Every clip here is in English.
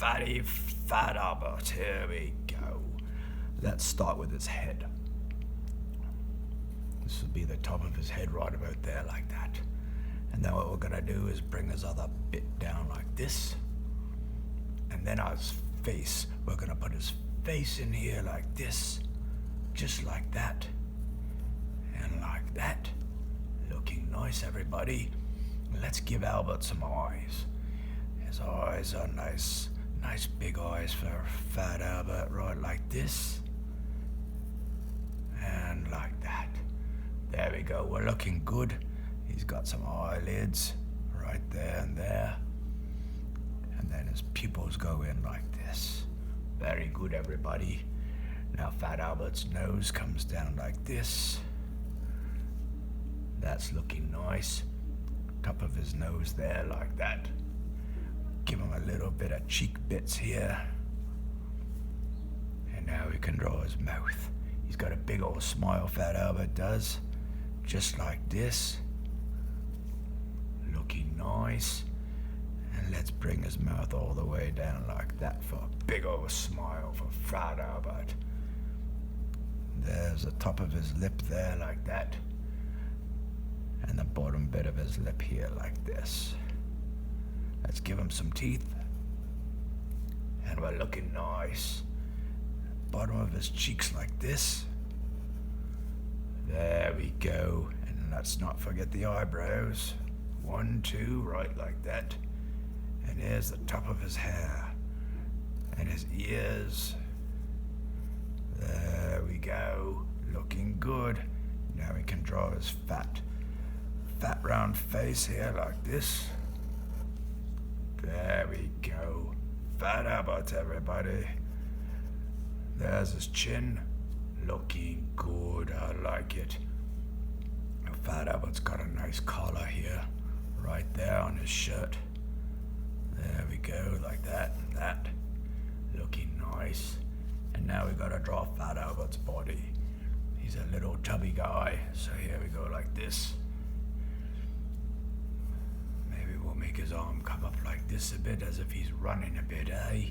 fatty fat Albert. Here we go. Let's start with his head. This will be the top of his head right about there like that. And then what we're gonna do is bring his other bit down like this. And then his face, we're gonna put his face in here like this. Just like that. And like that. Looking nice, everybody. Let's give Albert some eyes. His eyes are nice big eyes for fat Albert, right like this. And like that. There we go, we're looking good. He's got some eyelids right there and there. And then his pupils go in like this. Very good, everybody. Now Fat Albert's nose comes down like this. That's looking nice. Top of his nose there like that. Give him a little bit of cheek bits here. And now we can draw his mouth. He's got a big old smile, Fat Albert does. Just like this. Looking nice. And let's bring his mouth all the way down like that for a big old smile for Fat Albert. There's the top of his lip there like that. And the bottom bit of his lip here like this. Let's give him some teeth. And we're looking nice. Bottom of his cheeks like this. There we go. And let's not forget the eyebrows. 1, 2, right like that. And here's the top of his hair. And his ears. There we go. Looking good. Now we can draw his fat round face here like this. There we go. Fat Albert, everybody. There's his chin. Looking good, I like it. Now, Fat Albert's got a nice collar here. Right there on his shirt. There we go, like that and that. Looking nice. And now we gotta draw Fat Albert's body. He's a little chubby guy, so here we go like this. Maybe we'll make his arm come up like this a bit, as if he's running a bit, eh?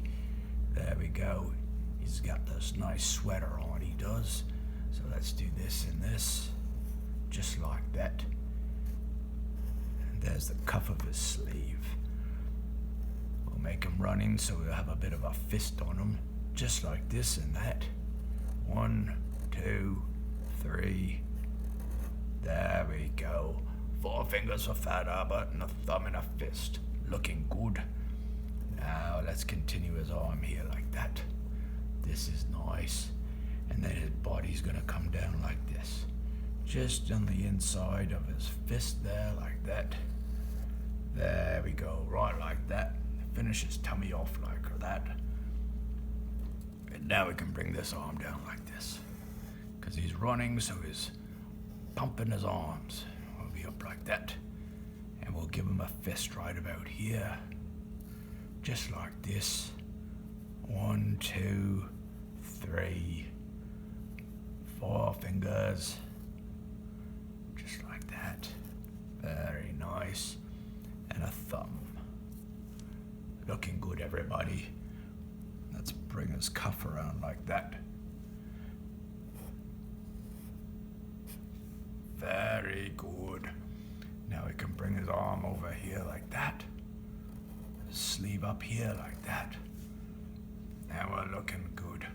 There we go. He's got this nice sweater on, he does. So let's do this and this. Just like that. And there's the cuff of his sleeve. We'll make him running so we'll have a bit of a fist on him. Just like this and that. 1, 2, 3. There we go. 4 fingers for Fat Albert and a thumb and a fist. Looking good. Now let's continue his arm here like that. This is nice. And then his body's gonna come down like this. Just on the inside of his fist there like that. There we go, right like that. Finish his tummy off like that. And now we can bring this arm down like this. Because he's running, so he's pumping his arms. We'll be up like that. And we'll give him a fist right about here. Just like this. 1, 2, 3, 4 fingers. Just like that. Very nice. And a thumb. Looking good, everybody. Let's bring his cuff around like that. Very good. Now we can bring his arm over here like that. His sleeve up here like that. Now we're looking good.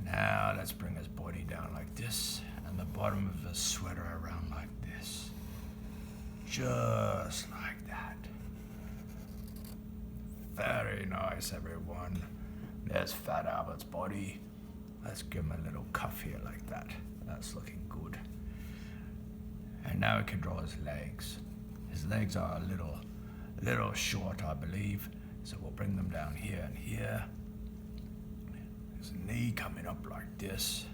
Now let's bring his body down like this, and the bottom of his sweater around like this. Just like that. Very nice, everyone. There's Fat Albert's body. Let's give him a little cuff here like that. That's looking good. And now we can draw his legs. His legs are a little short, I believe. So we'll bring them down here and here. His knee coming up like this.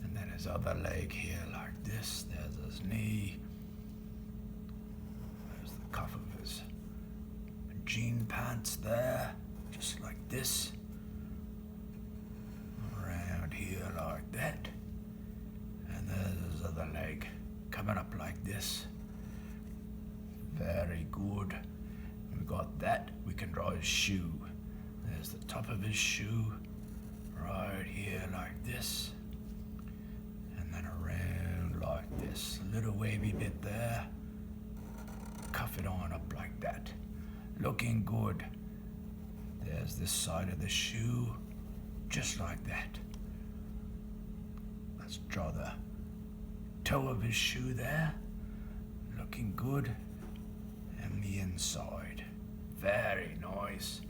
And then his other leg here like this. There's his knee. There's the cuff of his jean pants there. Just like this. Around here like that. And there's his other leg coming up like this. Very good. We got that. we can draw his shoe. There's the top of his shoe, right here like this. And then around like this. A little wavy bit there. Cuff it on up like that. Looking good. There's this side of the shoe, just like that. Let's draw the toe of his shoe there. Looking good. And the inside. Very nice.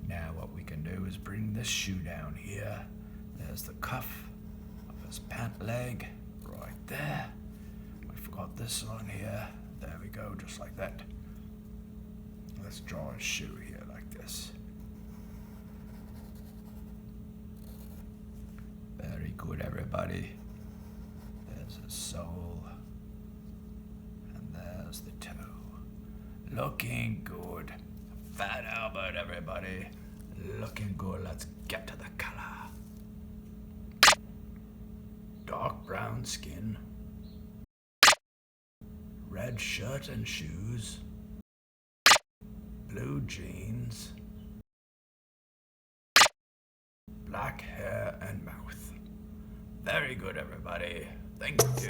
Now what we can do is bring this shoe down here. There's the cuff of his pant leg right there. We've got this on here. There we go, just like that. Let's draw a shoe here like this. Very good, everybody. There's a sole. And there's the toe. Looking good. Fat Albert, everybody. Looking good. Let's get to the color. Dark brown skin. Red shirt and shoes. Blue jeans. Black hair and mouth. Very good, everybody. Thank you.